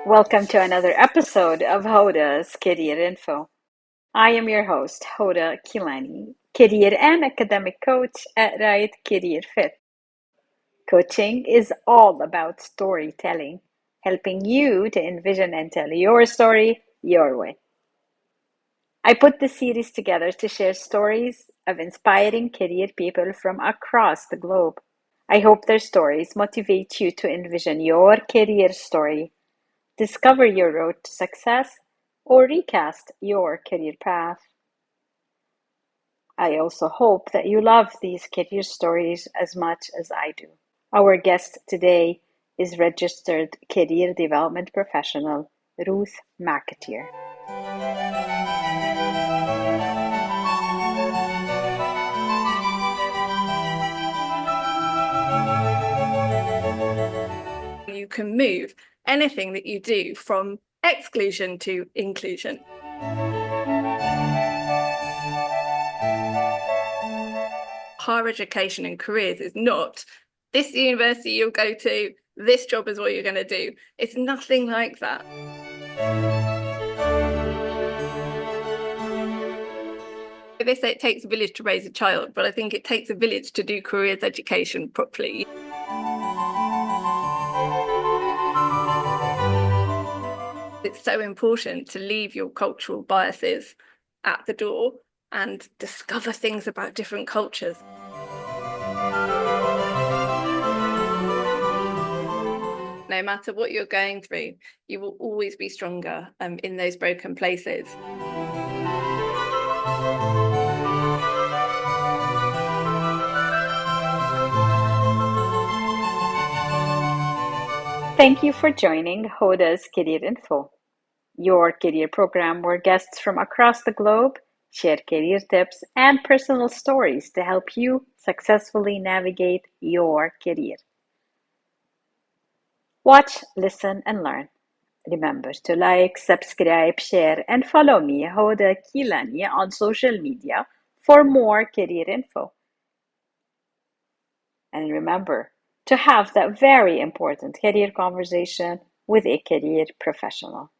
Welcome to another episode of Hoda's Career Info. I am your host, Hoda Kilani, career and academic coach at Right Career Fit. Coaching is all about storytelling, helping you to envision and tell your story your way. I put this series together to share stories of inspiring career people from across the globe. I hope their stories motivate you to envision your career story, discover your road to success, or recast your career path. I also hope that you love these career stories as much as I do. Our guest today is registered career development professional Ruth McAteer. You can move anything that you do from exclusion to inclusion. Higher education and careers is not this university you'll go to, this job is what you're going to do. It's nothing like that. They say it takes a village to raise a child, but I think it takes a village to do careers education properly. It's so important to leave your cultural biases at the door and discover things about different cultures. No matter what you're going through, you will always be stronger in those broken places. Thank you for joining Hoda's Career Info, your career program where guests from across the globe share career tips and personal stories to help you successfully navigate your career. Watch, listen, and learn. Remember to like, subscribe, share, and follow me, Hoda Kilani, on social media for more career info. And remember to have that very important career conversation with a career professional.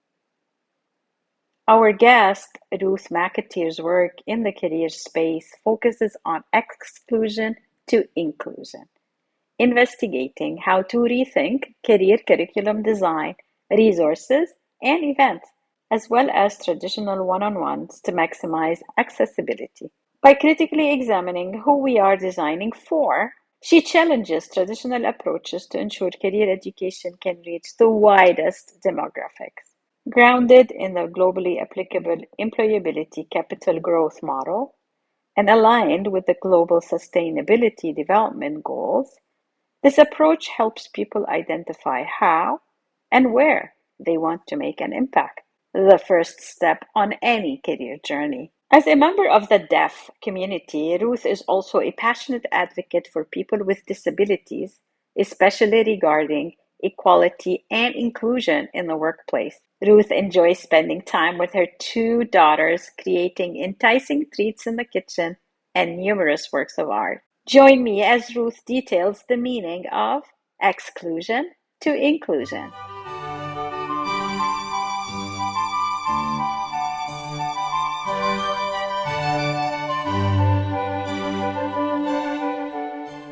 Our guest, Ruth McAteer's work in the career space focuses on exclusion to inclusion, investigating how to rethink career curriculum design, resources, and events, as well as traditional one-on-ones to maximize accessibility. By critically examining who we are designing for, she challenges traditional approaches to ensure career education can reach the widest demographics. Grounded in the globally applicable Employability Capital Growth Model and aligned with the global sustainability development goals, this approach helps people identify how and where they want to make an impact, the first step on any career journey. As a member of the deaf community, Ruth is also a passionate advocate for people with disabilities, especially regarding equality and inclusion in the workplace. Ruth enjoys spending time with her two daughters, creating enticing treats in the kitchen and numerous works of art. Join me as Ruth details the meaning of exclusion to inclusion.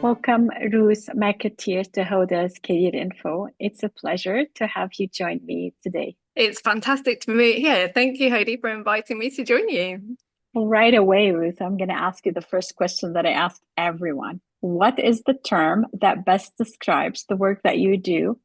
Welcome, Ruth McAteer, to Hoda's Career Info. It's a pleasure to have you join me today. It's fantastic to be here. Thank you, Hody, for inviting me to join you. Right away, Ruth, I'm going to ask you the first question that I ask everyone. What is the term that best describes the work that you do?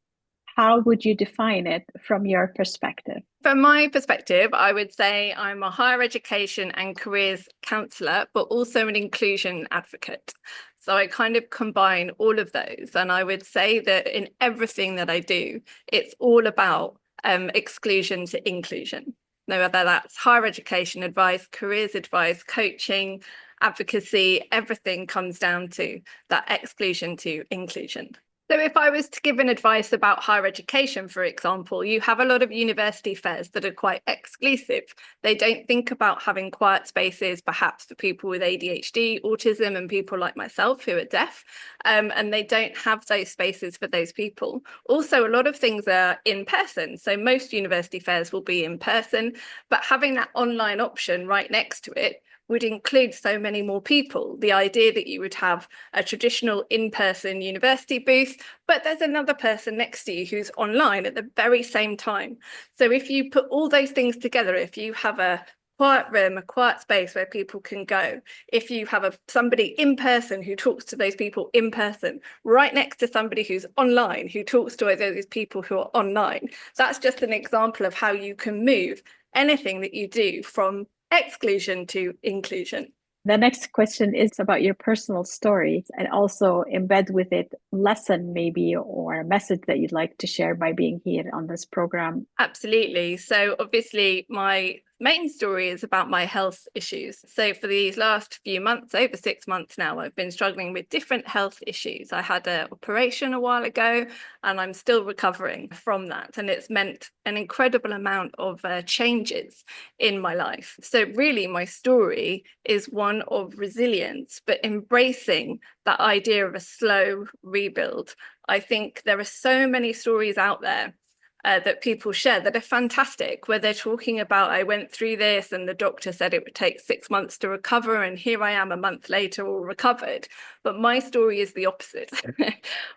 How would you define it from your perspective? From my perspective, I would say I'm a higher education and careers counsellor, but also an inclusion advocate. So I kind of combine all of those. And I would say that in everything that I do, it's all about exclusion to inclusion. No, whether that's higher education advice, careers advice, coaching, advocacy, everything comes down to that exclusion to inclusion. So if I was to give an advice about higher education, for example, you have a lot of university fairs that are quite exclusive. They don't think about having quiet spaces, perhaps for people with ADHD, autism, and people like myself who are deaf. And they don't have those spaces for those people. Also, a lot of things are in person. So most university fairs will be in person, but having that online option right next to it would include so many more people. The idea that you would have a traditional in-person university booth, but there's another person next to you who's online at the very same time. So if you put all those things together, if you have a quiet room, a quiet space where people can go, if you have somebody in person who talks to those people in person, right next to somebody who's online who talks to those people who are online, that's just an example of how you can move anything that you do from exclusion to inclusion. The next question is about your personal story, and also embed with it lesson maybe or a message that you'd like to share by being here on this program. Absolutely. So obviously my main story is about my health issues. So for these last few months, over 6 months now, I've been struggling with different health issues. I had an operation a while ago and I'm still recovering from that. And it's meant an incredible amount of changes in my life. So really my story is one of resilience, but embracing that idea of a slow rebuild. I think there are so many stories out there that people share that are fantastic, where they're talking about, I went through this and the doctor said it would take 6 months to recover, and here I am a month later all recovered. But my story is the opposite.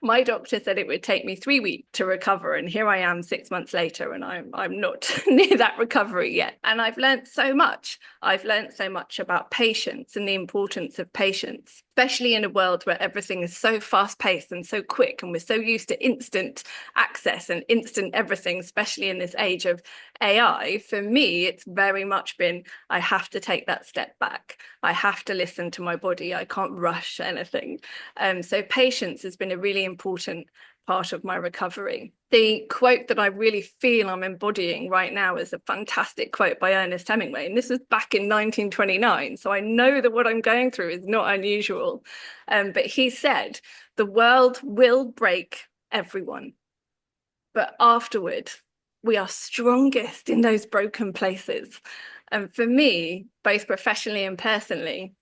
My doctor said it would take me 3 weeks to recover, and here I am 6 months later, and I'm not near that recovery yet. And I've learned so much. I've learned so much about patience and the importance of patience, especially in a world where everything is so fast paced and so quick, and we're so used to instant access and instant everything, especially in this age of AI. For me, it's very much been, I have to take that step back. I have to listen to my body. I can't rush anything. So patience has been a really important part of my recovery. The quote that I really feel I'm embodying right now is a fantastic quote by Ernest Hemingway. And this was back in 1929. So I know that what I'm going through is not unusual. But he said, the world will break everyone, but afterward, we are strongest in those broken places. And for me, both professionally and personally,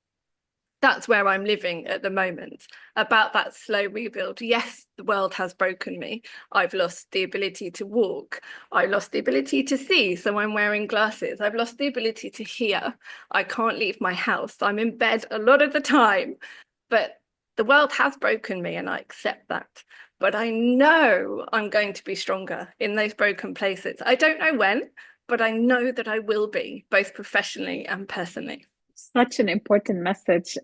that's where I'm living at the moment, about that slow rebuild. Yes, the world has broken me. I've lost the ability to walk. I lost the ability to see, so I'm wearing glasses. I've lost the ability to hear. I can't leave my house. I'm in bed a lot of the time, but the world has broken me and I accept that. But I know I'm going to be stronger in those broken places. I don't know when, but I know that I will be, both professionally and personally. Such an important message.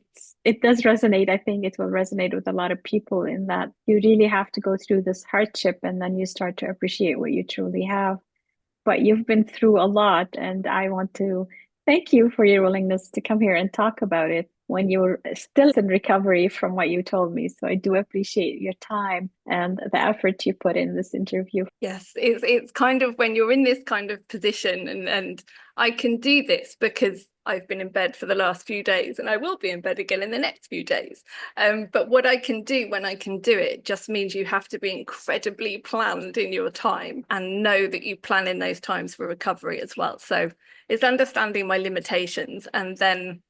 It does resonate. I think it will resonate with a lot of people in that you really have to go through this hardship and then you start to appreciate what you truly have. But you've been through a lot, and I want to thank you for your willingness to come here and talk about it when you're still in recovery from what you told me. So I do appreciate your time and the effort you put in this interview. Yes, it's kind of when you're in this kind of position, and I can do this because I've been in bed for the last few days and I will be in bed again in the next few days. But what I can do when I can do it just means you have to be incredibly planned in your time and know that you plan in those times for recovery as well. So it's understanding my limitations, and then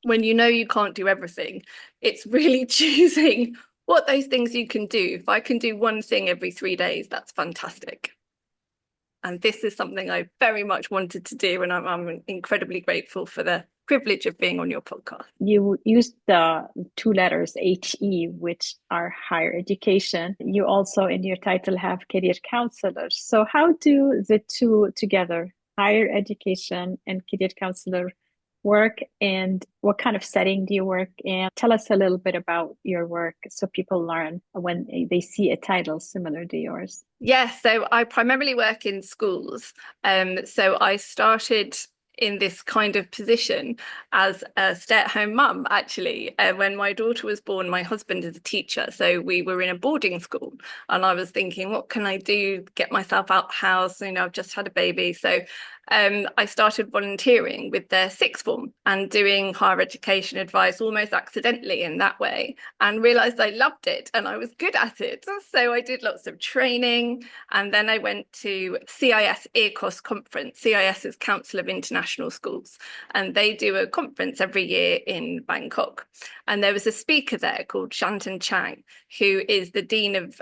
when you know you can't do everything, it's really choosing what those things you can do. If I can do one thing every 3 days, that's fantastic. And this is something I very much wanted to do, and I'm incredibly grateful for the privilege of being on your podcast. You used the 2 letters HE, which are higher education. You also in your title have career counselors. So how do the two together, higher education and career counselor, work, and what kind of setting do you work in? Tell us a little bit about your work so people learn when they see a title similar to yours. Yes, so I primarily work in schools. So I started in this kind of position as a stay-at-home mum, actually. When my daughter was born, my husband is a teacher, so we were in a boarding school, and I was thinking, what can I do? Get myself out the house, I've just had a baby. So I started volunteering with their sixth form and doing higher education advice almost accidentally in that way, and realised I loved it and I was good at it. So I did lots of training, and then I went to CIS EARCOS conference. CIS is Council of International Schools, and they do a conference every year in Bangkok. And there was a speaker there called Shantan Chang, who is the Dean of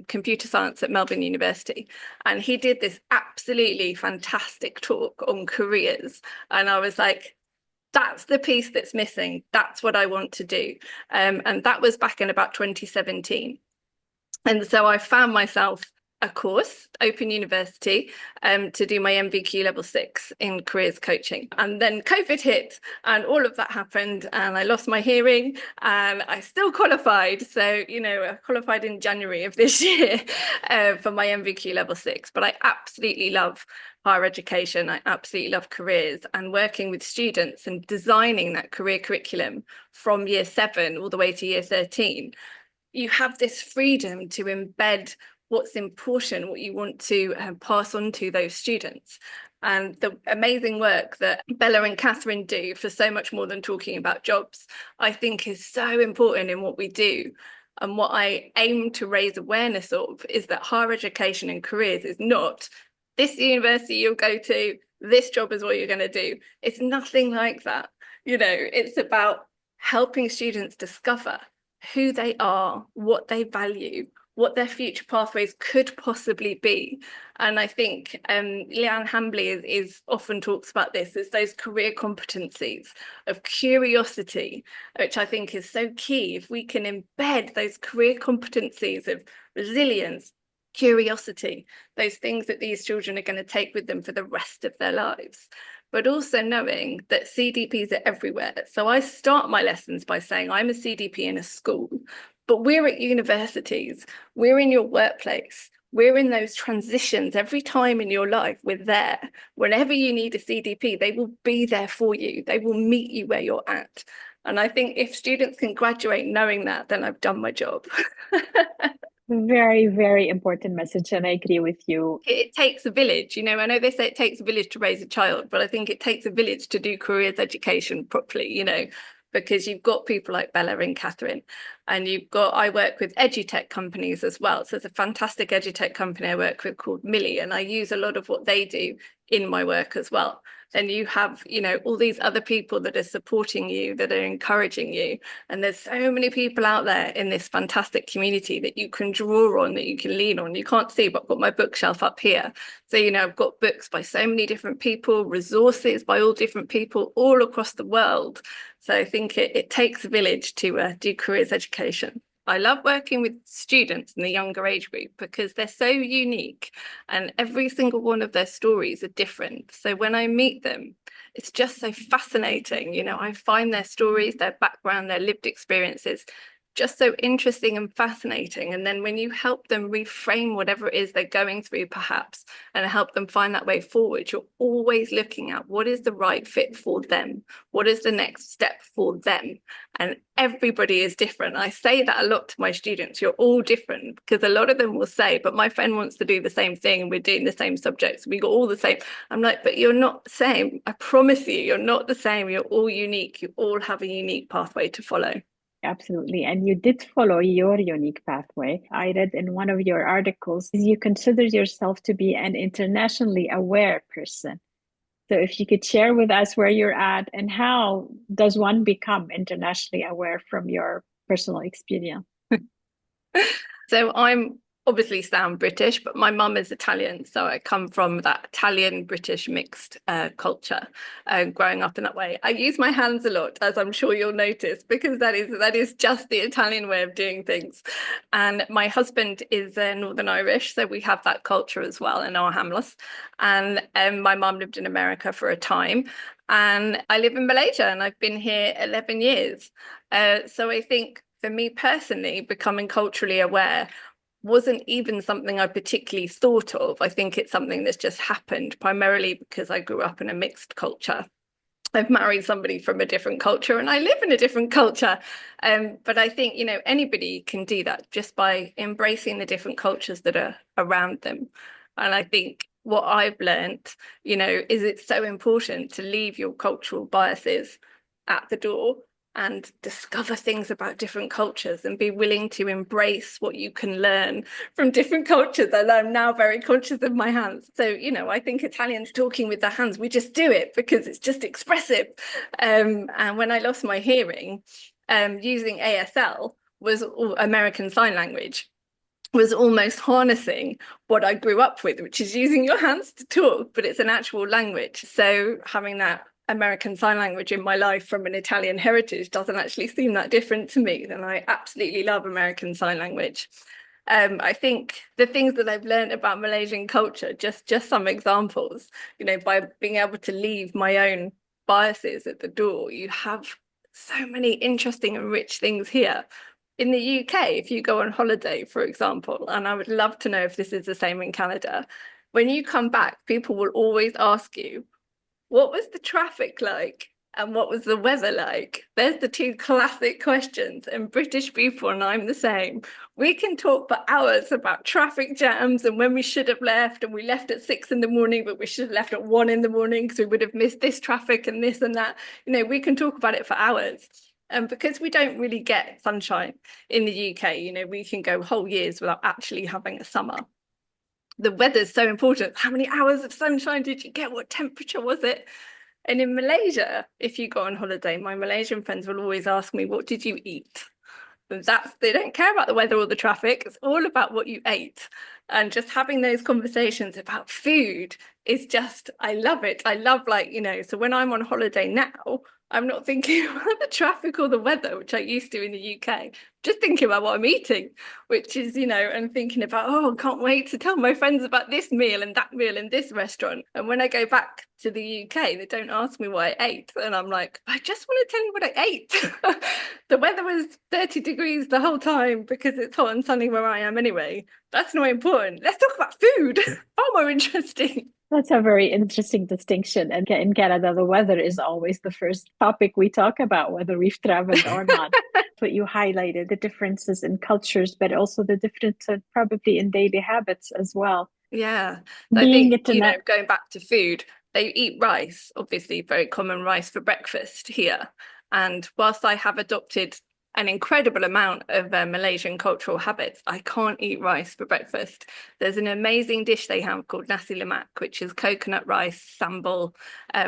Computer Science at Melbourne University. And he did this absolutely fantastic talk on careers. And I was like, that's the piece that's missing. That's what I want to do. And that was back in about 2017. And so I found myself a course, Open University, to do my MVQ level 6 in careers coaching. And then COVID hit and all of that happened and I lost my hearing and I still qualified. So, I qualified in January of this year for my MVQ level 6. But I absolutely love higher education. I absolutely love careers and working with students and designing that career curriculum from year 7 all the way to year 13. You have this freedom to embed what's important, what you want to pass on to those students. And the amazing work that Bella and Catherine do for so much more than talking about jobs, I think is so important in what we do. And what I aim to raise awareness of is that higher education and careers is not this university you'll go to, this job is what you're going to do. It's nothing like that. It's about helping students discover who they are, what they value, what their future pathways could possibly be. And I think Leanne Hambley is often talks about this as those career competencies of curiosity, which I think is so key. If we can embed those career competencies of resilience, curiosity, those things that these children are going to take with them for the rest of their lives. But also knowing that CDPs are everywhere. So I start my lessons by saying I'm a CDP in a school, but we're at universities, we're in your workplace, we're in those transitions every time in your life, we're there. Whenever you need a CDP, they will be there for you. They will meet you where you're at. And I think if students can graduate knowing that, then I've done my job. Very, very important message, and I agree with you. It takes a village. I know they say it takes a village to raise a child, but I think it takes a village to do careers education properly, because you've got people like Bella and Catherine, and I work with edutech companies as well. So there's a fantastic edutech company I work with called Millie, and I use a lot of what they do in my work as well. And you have, all these other people that are supporting you, that are encouraging you. And there's so many people out there in this fantastic community that you can draw on, that you can lean on. You can't see, but I've got my bookshelf up here. So, I've got books by so many different people, resources by all different people all across the world. So I think it takes a village to do careers education. I love working with students in the younger age group because they're so unique and every single one of their stories are different. So when I meet them, it's just so fascinating. I find their stories, their background, their lived experiences just so interesting and fascinating. And then when you help them reframe whatever it is they're going through, perhaps, and help them find that way forward, you're always looking at what is the right fit for them? What is the next step for them? And everybody is different. I say that a lot to my students. You're all different, because a lot of them will say, but my friend wants to do the same thing and we're doing the same subjects. We got all the same. I'm like, but you're not the same. I promise you, you're not the same. You're all unique. You all have a unique pathway to follow. Absolutely. And you did follow your unique pathway. I read in one of your articles, you consider yourself to be an internationally aware person. So if you could share with us where you're at and how does one become internationally aware from your personal experience? So I'm obviously sound British, but my mum is Italian. So I come from that Italian-British mixed culture, growing up in that way. I use my hands a lot, as I'm sure you'll notice, because that is just the Italian way of doing things. And my husband is Northern Irish, so we have that culture as well in our hamlets. And my mum lived in America for a time. And I live in Malaysia and I've been here 11 years. So I think for me personally, becoming culturally aware wasn't even something I particularly thought of. I think it's something that's just happened, primarily because I grew up in a mixed culture. I've married somebody from a different culture and I live in a different culture. But I think, anybody can do that just by embracing the different cultures that are around them. And I think what I've learned, is it's so important to leave your cultural biases at the door and discover things about different cultures and be willing to embrace what you can learn from different cultures. And I'm now very conscious of my hands. So, I think Italians talking with their hands, we just do it because it's just expressive. And when I lost my hearing, using ASL was American Sign Language, was almost harnessing what I grew up with, which is using your hands to talk, but it's an actual language. So having that American Sign Language in my life from an Italian heritage doesn't actually seem that different to me. And I absolutely love American Sign Language. I think the things that I've learned about Malaysian culture, just some examples, by being able to leave my own biases at the door, you have so many interesting and rich things here. In the UK, if you go on holiday, for example, and I would love to know if this is the same in Canada, when you come back, people will always ask you, what was the traffic like? And what was the weather like? There's the two classic questions. And British people, and I'm the same, we can talk for hours about traffic jams and when we should have left, and we left at 6 a.m, but we should have left at 1 a.m because we would have missed this traffic and this and that. We can talk about it for hours. And because we don't really get sunshine in the UK, we can go whole years without actually having a summer. The weather's so important. How many hours of sunshine did you get? What temperature was it? And in Malaysia, if you go on holiday, my Malaysian friends will always ask me, what did you eat? And they don't care about the weather or the traffic. It's all about what you ate. And just having those conversations about food is just, I love it. I love so when I'm on holiday now, I'm not thinking about the traffic or the weather, which I used to in the UK, just thinking about what I'm eating, which is, and thinking about, oh, I can't wait to tell my friends about this meal and that meal in this restaurant. And when I go back to the UK, they don't ask me what I ate. And I'm like, I just want to tell you what I ate. The weather was 30 degrees the whole time because it's hot and sunny where I am anyway. That's not important. Let's talk about food. Far more interesting. That's a very interesting distinction. And in Canada, the weather is always the first topic we talk about, whether we've traveled or not. But you highlighted the differences in cultures, but also the differences probably in daily habits as well. Yeah. So I think, going back to food, they eat rice, obviously very common rice for breakfast here. And whilst I have adopted an incredible amount of Malaysian cultural habits, I can't eat rice for breakfast. There's an amazing dish they have called nasi lemak, which is coconut rice, sambal,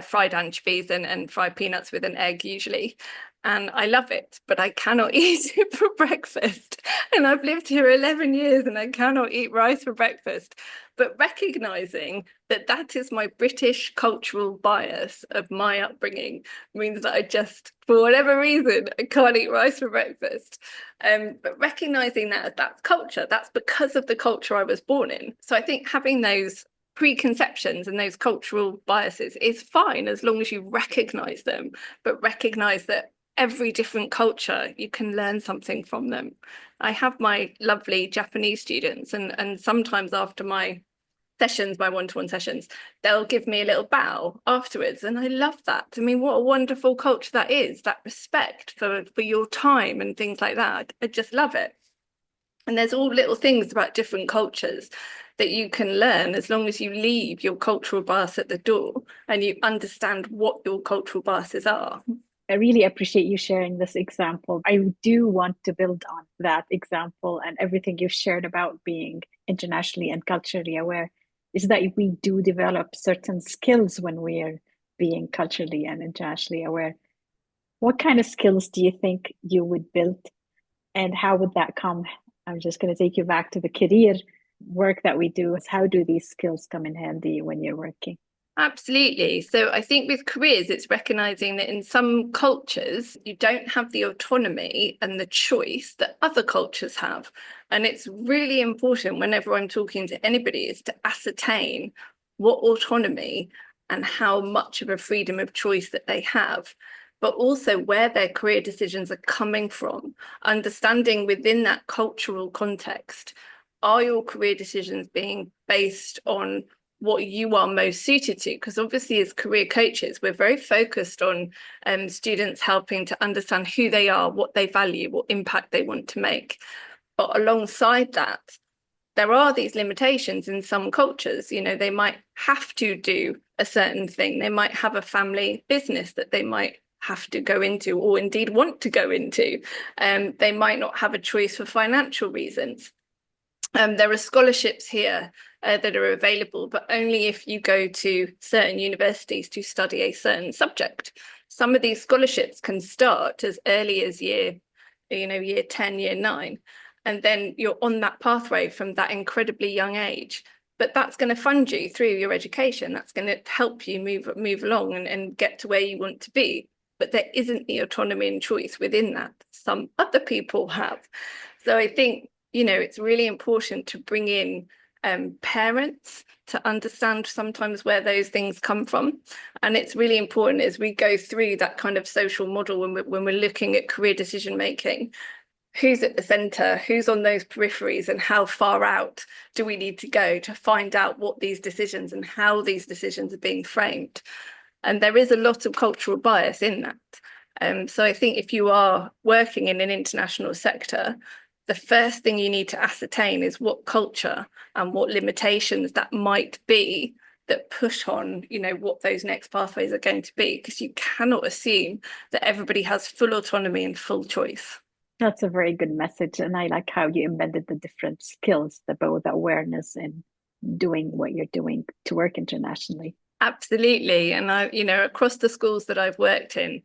fried anchovies and fried peanuts with an egg usually. And I love it, but I cannot eat it for breakfast. And I've lived here 11 years and I cannot eat rice for breakfast. But recognizing that that is my British cultural bias of my upbringing means that I just, for whatever reason, I can't eat rice for breakfast. But recognizing that that's culture, that's because of the culture I was born in. So I think having those preconceptions and those cultural biases is fine as long as you recognize them, but recognize that every different culture, you can learn something from them. I have my lovely Japanese students, and sometimes after my sessions, my one-to-one sessions, they'll give me a little bow afterwards. And I love that. I mean, what a wonderful culture that is, that respect for your time and things like that. I just love it. And there's all little things about different cultures that you can learn as long as you leave your cultural bias at the door and you understand what your cultural biases are. I really appreciate you sharing this example. I do want to build on that example and everything you've shared about being internationally and culturally aware, is that we do develop certain skills when we are being culturally and internationally aware. What kind of skills do you think you would build, and how would that come? I'm just going to take you back to the career work that we do. How do these skills come in handy when you're working? Absolutely. So I think with careers, it's recognizing that in some cultures, you don't have the autonomy and the choice that other cultures have. And it's really important whenever I'm talking to anybody is to ascertain what autonomy and how much of a freedom of choice that they have, but also where their career decisions are coming from, understanding within that cultural context, are your career decisions being based on what you are most suited to? Because obviously as career coaches, we're very focused on students helping to understand who they are, what they value, what impact they want to make. But alongside that, there are these limitations in some cultures. You know, they might have to do a certain thing. They might have a family business that they might have to go into, or indeed want to go into. They might not have a choice for financial reasons. There are scholarships here that are available, but only if you go to certain universities to study a certain subject. Some of these scholarships can start as early as year 10, year 9, and then you're on that pathway from that incredibly young age. But that's going to fund you through your education. That's going to help you move along and get to where you want to be. But there isn't the autonomy and choice within that some other people have. So I think, it's really important to bring in parents to understand sometimes where those things come from. And it's really important as we go through that kind of social model when we're looking at career decision making, who's at the center, who's on those peripheries, and how far out do we need to go to find out what these decisions and how these decisions are being framed. And there is a lot of cultural bias in that. So I think if you are working in an international sector, the first thing you need to ascertain is what culture and what limitations that might be that push on, what those next pathways are going to be, because you cannot assume that everybody has full autonomy and full choice. That's a very good message. And I like how you embedded the different skills, the both awareness and doing what you're doing to work internationally. Absolutely. And across the schools that I've worked in,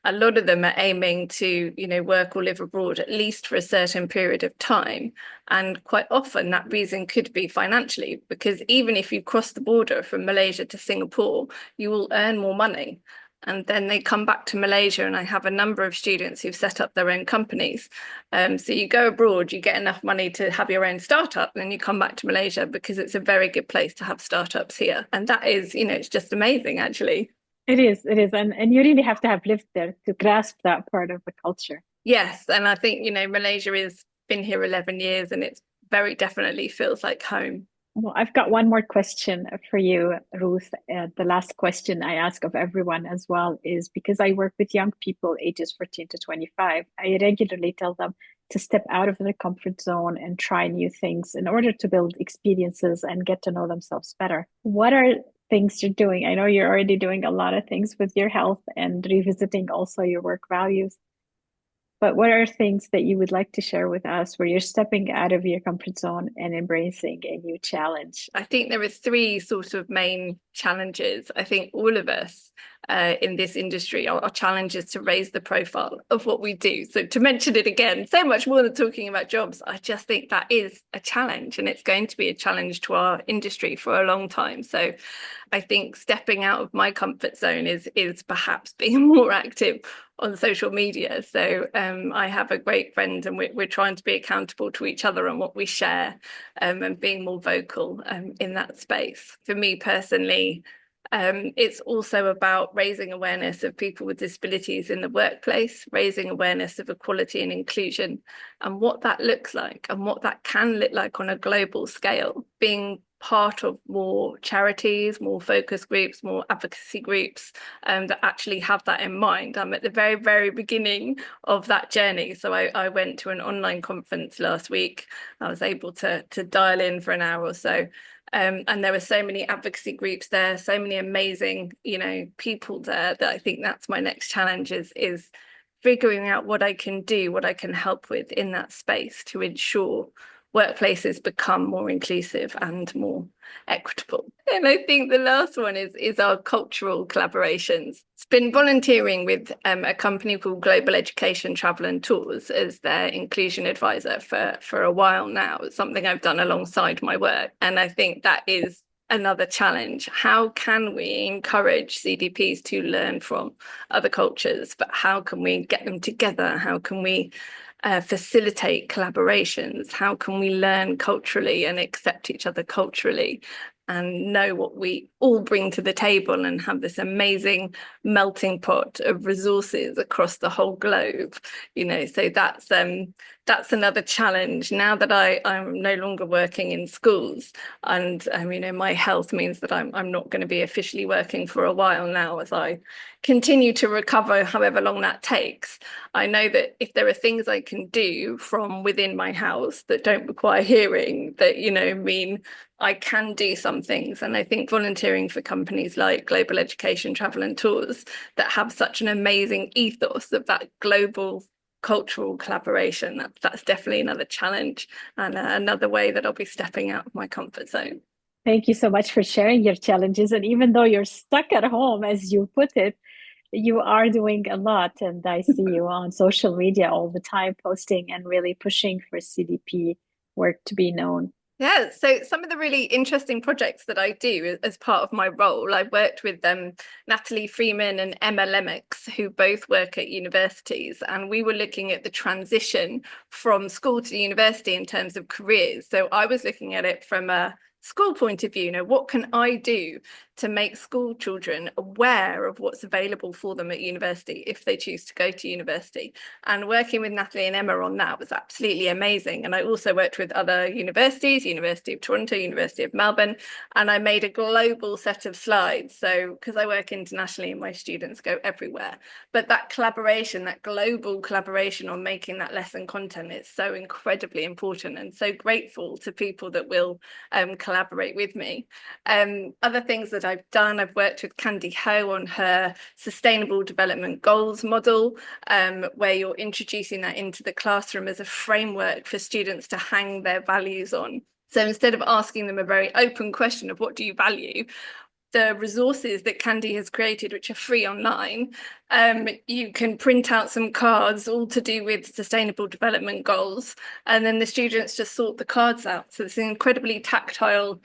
a lot of them are aiming to, work or live abroad at least for a certain period of time. And quite often that reason could be financially, because even if you cross the border from Malaysia to Singapore, you will earn more money. And then they come back to Malaysia, and I have a number of students who've set up their own companies. So you go abroad, you get enough money to have your own startup, and then you come back to Malaysia because it's a very good place to have startups here. And that is, it's just amazing, actually. It is. And you really have to have lived there to grasp that part of the culture. Yes. And I think, Malaysia has been here 11 years, and it's very definitely feels like home. Well, I've got one more question for you, Ruth. The last question I ask of everyone as well is, because I work with young people ages 14 to 25, I regularly tell them to step out of their comfort zone and try new things in order to build experiences and get to know themselves better. What are things you're doing? I know you're already doing a lot of things with your health and revisiting also your work values. But what are things that you would like to share with us where you're stepping out of your comfort zone and embracing a new challenge? I think there are three sort of main challenges. I think all of us in this industry are challenges to raise the profile of what we do. So to mention it again, so much more than talking about jobs, I just think that is a challenge, and it's going to be a challenge to our industry for a long time. So I think stepping out of my comfort zone is perhaps being more active on social media. So I have a great friend, and we're trying to be accountable to each other on what we share, and being more vocal in that space. For me personally, it's also about raising awareness of people with disabilities in the workplace, raising awareness of equality and inclusion, and what that looks like and what that can look like on a global scale. Being part of more charities, more focus groups, more advocacy groups that actually have that in mind. I'm at the very, very beginning of that journey. So I went to an online conference last week. I was able to dial in for an hour or so. And there were so many advocacy groups there, so many amazing, people there, that I think that's my next challenge is figuring out what I can do, what I can help with in that space to ensure workplaces become more inclusive and more equitable. And I think the last one is our cultural collaborations. It's been volunteering with a company called Global Education Travel and Tours as their inclusion advisor for a while now. It's something I've done alongside my work. And I think that is another challenge. How can we encourage CDPs to learn from other cultures, but how can we get them together? How can we facilitate collaborations? How can we learn culturally and accept each other culturally and know what we all bring to the table and have this amazing melting pot of resources across the whole globe? So that's another challenge now that I'm no longer working in schools, and my health means that I'm not going to be officially working for a while now as I continue to recover, however long that takes. I know that if there are things I can do from within my house that don't require hearing, that mean I can do some things. And I think volunteering for companies like Global Education, Travel and Tours that have such an amazing ethos of that global cultural collaboration, that's definitely another challenge and another way that I'll be stepping out of my comfort zone. Thank you so much for sharing your challenges. And even though you're stuck at home, as you put it, you are doing a lot. And I see you on social media all the time, posting and really pushing for CDP work to be known. Yeah, so some of the really interesting projects that I do as part of my role, I've worked with Natalie Freeman and Emma Lemmix, who both work at universities, and we were looking at the transition from school to university in terms of careers. So I was looking at it from a school point of view, what can I do to make school children aware of what's available for them at university if they choose to go to university? And working with Natalie and Emma on that was absolutely amazing. And I also worked with other universities, University of Toronto, University of Melbourne, and I made a global set of slides. So because I work internationally and my students go everywhere, but that collaboration, that global collaboration on making that lesson content is so incredibly important, and so grateful to people that will collaborate with me. Other things that I've done, I've worked with Candy Ho on her Sustainable Development Goals model, where you're introducing that into the classroom as a framework for students to hang their values on. So instead of asking them a very open question of what do you value, the resources that Candy has created, which are free online, you can print out some cards all to do with sustainable development goals, and then the students just sort the cards out. So it's an incredibly tactile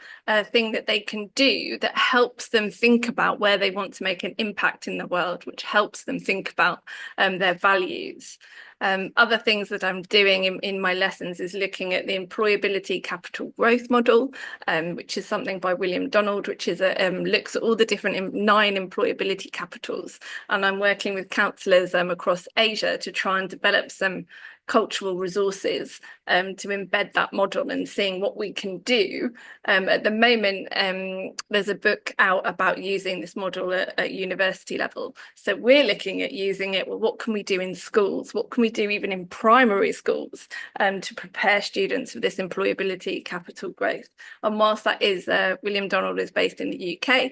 thing that they can do that helps them think about where they want to make an impact in the world, which helps them think about their values. Other things that I'm doing in my lessons is looking at the Employability Capital Growth Model, which is something by William Donald, which is looks at all the different 9 employability capitals. And I'm working with counsellors across Asia to try and develop some cultural resources to embed that model and seeing what we can do. At the moment, there's a book out about using this model at university level. So we're looking at using it. Well, what can we do in schools? What can we do even in primary schools to prepare students for this employability capital growth? And whilst that is, William Donald is based in the UK,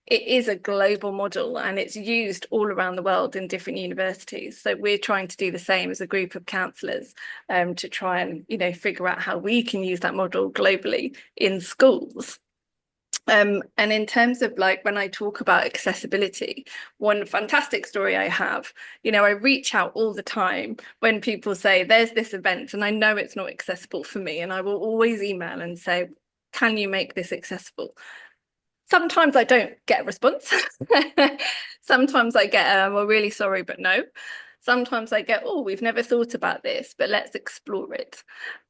it is a global model and it's used all around the world in different universities. So we're trying to do the same as a group of counsellors to try and, figure out how we can use that model globally in schools. And in terms of when I talk about accessibility, one fantastic story I have, I reach out all the time when people say there's this event and I know it's not accessible for me, and I will always email and say, can you make this accessible? Sometimes I don't get a response. Sometimes I get, we're really sorry, but no. Sometimes I get, oh, we've never thought about this, but let's explore it.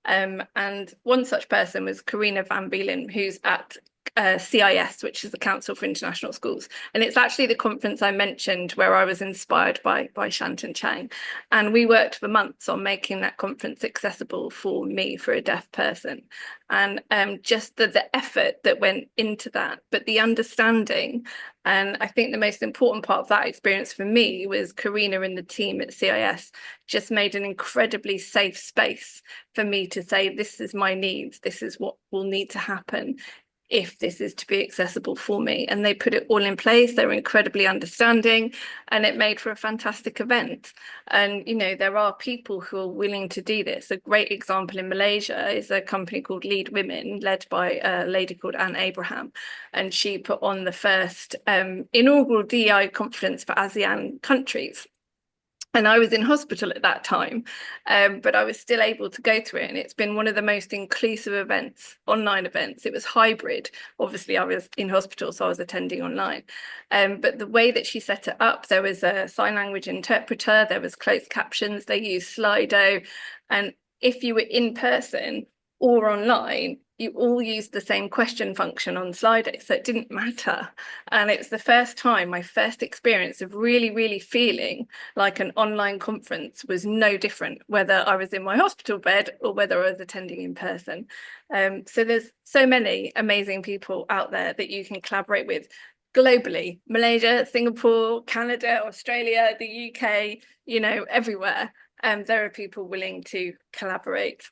And one such person was Karina Van Beelen, who's at CIS, which is the Council for International Schools. And it's actually the conference I mentioned where I was inspired by Shantan Chang. And we worked for months on making that conference accessible for me, for a deaf person. And just the effort that went into that, but the understanding. And I think the most important part of that experience for me was Karina and the team at CIS just made an incredibly safe space for me to say, this is my needs, this is what will need to happen if this is to be accessible for me. And they put it all in place. They were incredibly understanding, and it made for a fantastic event. And, there are people who are willing to do this. A great example in Malaysia is a company called Lead Women, led by a lady called Anne Abraham. And she put on the first inaugural DEI conference for ASEAN countries. And I was in hospital at that time, but I was still able to go to it. And it's been one of the most inclusive events, online events. It was hybrid. Obviously, I was in hospital, so I was attending online. But the way that she set it up, there was a sign language interpreter, there was closed captions, they used Slido. And if you were in person or online, you all used the same question function on Slido, so it didn't matter. And it was the first time, my first experience of really, really feeling like an online conference was no different, whether I was in my hospital bed or whether I was attending in person. So there's so many amazing people out there that you can collaborate with globally: Malaysia, Singapore, Canada, Australia, the UK, everywhere. There are people willing to collaborate.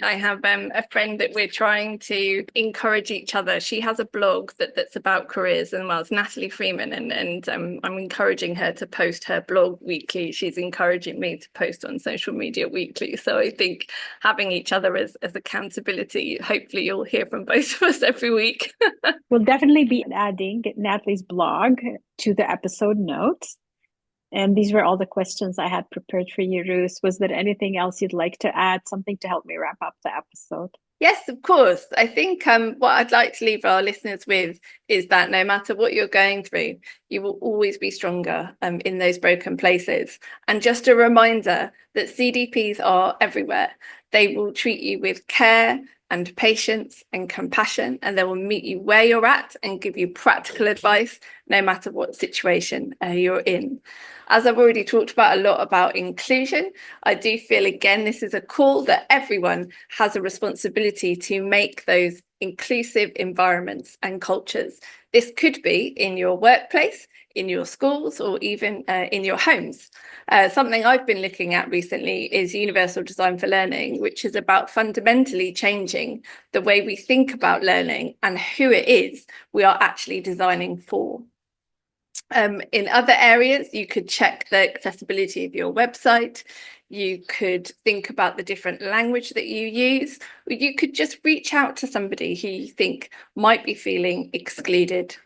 I have a friend that we're trying to encourage each other. She has a blog that's about careers, and it's Natalie Freeman, and I'm encouraging her to post her blog weekly. She's encouraging me to post on social media weekly. So I think having each other as accountability, hopefully you'll hear from both of us every week. We'll definitely be adding Natalie's blog to the episode notes. And these were all the questions I had prepared for you, Ruth. Was there anything else you'd like to add, something to help me wrap up the episode? Yes, of course. I think what I'd like to leave our listeners with is that no matter what you're going through, you will always be stronger in those broken places. And just a reminder that CDPs are everywhere. They will treat you with care and patience and compassion, and they will meet you where you're at and give you practical advice, no matter what situation you're in. As I've already talked about a lot about inclusion, I do feel, again, this is a call that everyone has a responsibility to make those inclusive environments and cultures. This could be in your workplace, in your schools, or even in your homes. Something I've been looking at recently is Universal Design for Learning, which is about fundamentally changing the way we think about learning and who it is we are actually designing for. In other areas, you could check the accessibility of your website. You could think about the different language that you use, or you could just reach out to somebody who you think might be feeling excluded.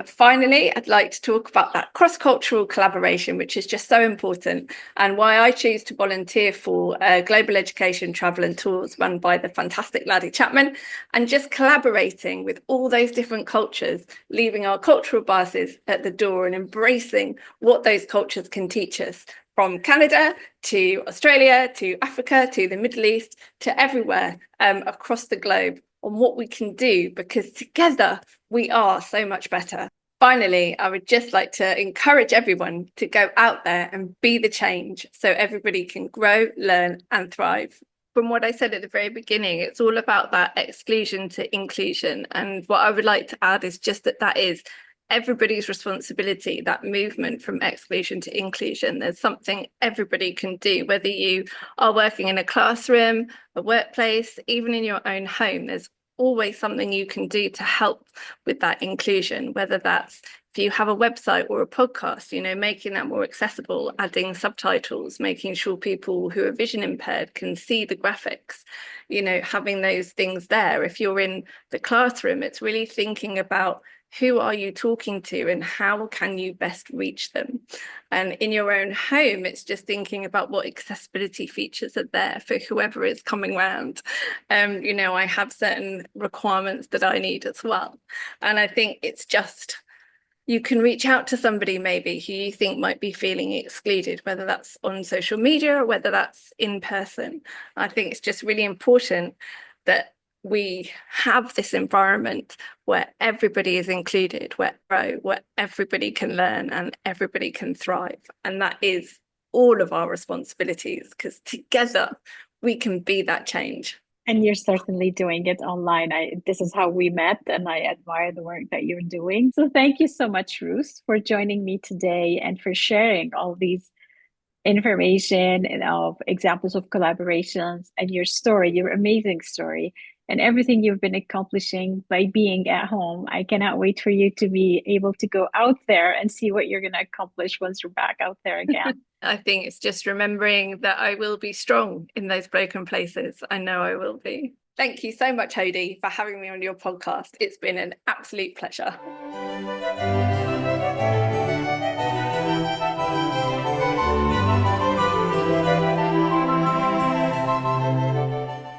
Finally, I'd like to talk about that cross-cultural collaboration, which is just so important, and why I choose to volunteer for Global Education Travel and Tours run by the fantastic Laddie Chapman, and just collaborating with all those different cultures, leaving our cultural biases at the door and embracing what those cultures can teach us, from Canada to Australia to Africa to the Middle East to everywhere across the globe, on what we can do, because together we are so much better. Finally, I would just like to encourage everyone to go out there and be the change so everybody can grow, learn and thrive. From what I said at the very beginning, it's all about that exclusion to inclusion. And what I would like to add is just that is everybody's responsibility, that movement from exclusion to inclusion. There's something everybody can do, whether you are working in a classroom, a workplace, even in your own home. There's always something you can do to help with that inclusion, whether that's if you have a website or a podcast, making that more accessible, adding subtitles, making sure people who are vision impaired can see the graphics, having those things there. If you're in the classroom, it's really thinking about who are you talking to and how can you best reach them? And in your own home, it's just thinking about what accessibility features are there for whoever is coming round. I have certain requirements that I need as well. And I think it's just, you can reach out to somebody maybe who you think might be feeling excluded, whether that's on social media or whether that's in person. I think it's just really important that we have this environment where everybody is included, where everybody can learn and everybody can thrive. And that is all of our responsibilities, because together we can be that change. And you're certainly doing it online. This is how we met, and I admire the work that you're doing. So thank you so much, Ruth, for joining me today and for sharing all these information and of examples of collaborations and your story, your amazing story, and everything you've been accomplishing by being at home. I cannot wait for you to be able to go out there and see what you're going to accomplish once you're back out there again. I think it's just remembering that I will be strong in those broken places. I know I will be. Thank you so much, Hoda, for having me on your podcast. It's been an absolute pleasure.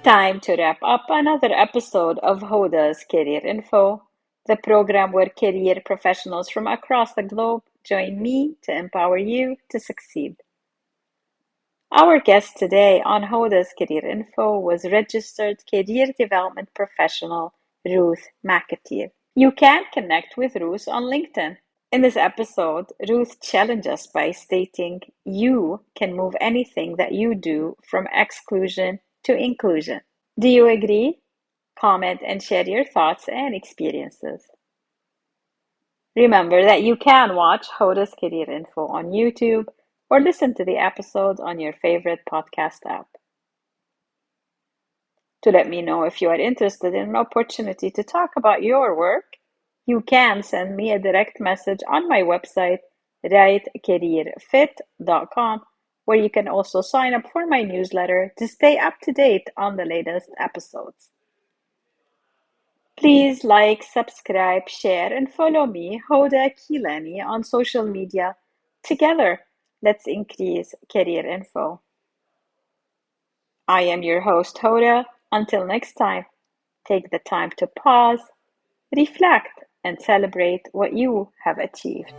Time to wrap up another episode of Hoda's Career Info, the program where career professionals from across the globe join me to empower you to succeed. Our guest today on Hoda's Career Info was registered career development professional Ruth McAteer. You can connect with Ruth on LinkedIn. In this episode, Ruth challenged us by stating you can move anything that you do from exclusion to inclusion. Do you agree? Comment and share your thoughts and experiences. Remember that you can watch Hoda's Career Info on YouTube or listen to the episodes on your favorite podcast app. To let me know if you are interested in an opportunity to talk about your work, you can send me a direct message on my website, rightcareerfit.com, where you can also sign up for my newsletter to stay up to date on the latest episodes. Please like, subscribe, share, and follow me, Hoda Kilani, on social media. Together, let's increase career info. I am your host, Hoda. Until next time, take the time to pause, reflect, and celebrate what you have achieved.